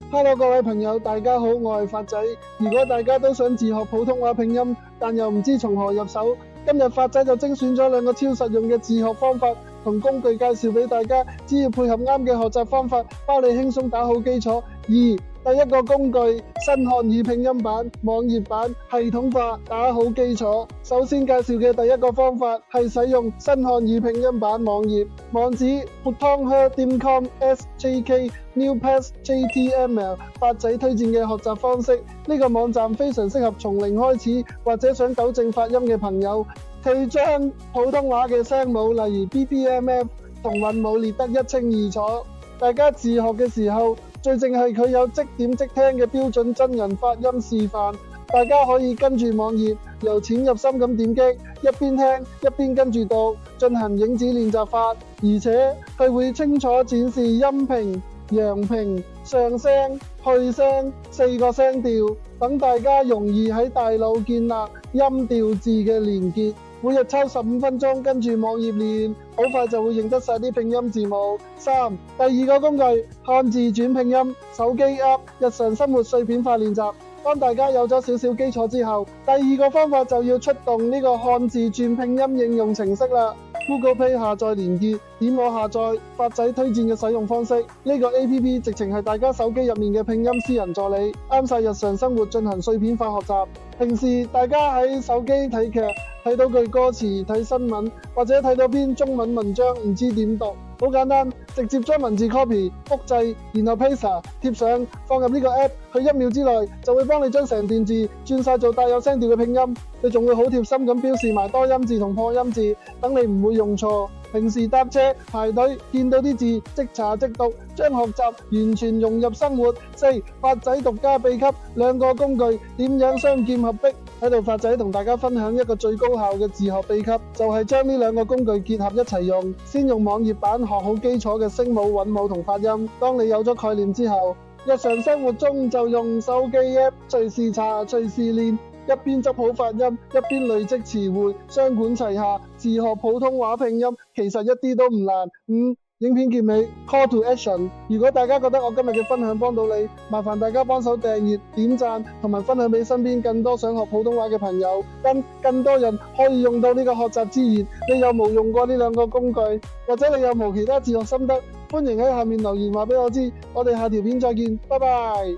Hello，各位朋友，大家好，我係發仔。如果大家都想自學普通話拼音，但又唔知從何入手，今日發仔就精選咗兩個超實用嘅自學方法同工具介紹俾大家，只要配合啱嘅學習方法，包你輕鬆打好基礎。第一個工具新漢語拼音版網頁版系統化打好基礎。首先介紹嘅第一個方法係使用新漢語拼音版網頁，網址 putonghur.com/sjk newpasthtml。發仔推薦嘅學習方式，呢個網站非常適合從零開始或者想糾正發音嘅朋友。佢將普通話嘅聲母，例如 bbmf 同韻母列得一清二楚。大家自學嘅時候，最正係佢有即點即聽嘅標準真人發音示範，大家可以跟住網頁由淺入深咁點擊，一邊聽一邊跟住讀，進行影子練習法，而且佢會清楚展示音頻、陽頻、上聲、去聲4個聲調，等大家容易喺大腦建立音調字嘅連結。每日抽15分鐘跟住網頁練，好快就會認得晒啲拼音字母。第二個工具漢字轉拼音手機 App 日常生活碎片化練習。當大家有咗少少基礎之後，第二個方法就要出動呢個漢字轉拼音應用程式啦。Google Play 下載連結，點我下載，發仔推薦嘅使用方式。呢個 APP 直情係大家手機入面嘅拼音私人助理，啱晒日常生活進行碎片化學習。平時大家喺手機睇劇，睇到句歌詞、睇新聞，或者睇到篇中文文章唔知點讀，好簡單，直接將文字 copy 複製，然後 paste 貼上，放入呢個 app， 佢1秒之內就會幫你將成段字轉晒做帶有聲調嘅拼音，你仲會好貼心咁標示埋多音字同破音字，等你唔會用錯。平時搭車排隊見到啲字即查即讀，將學習完全融入生活。發仔獨家秘笈，兩個工具點樣雙劍合璧？喺度發仔同大家分享一個最高效嘅自學秘笈，就係將呢兩個工具結合一齊用。先用網頁版學好基礎嘅聲母、韻母同發音。當你有咗概念之後，日常生活中就用手機 app 隨時查隨時練，一邊執好發音，一邊累積詞彙，雙管齊下，自學普通話拼音其實一啲都唔難。影片結尾 Call to Action。如果大家覺得我今日嘅分享幫到你，麻煩大家幫手訂閱、點讚同埋分享俾身邊更多想學普通話嘅朋友，跟更多人可以用到呢個學習資源。你有冇用過呢兩個工具，或者你有冇其他自學心得？歡迎喺下面留言話俾我知。我哋下條片再見，拜拜。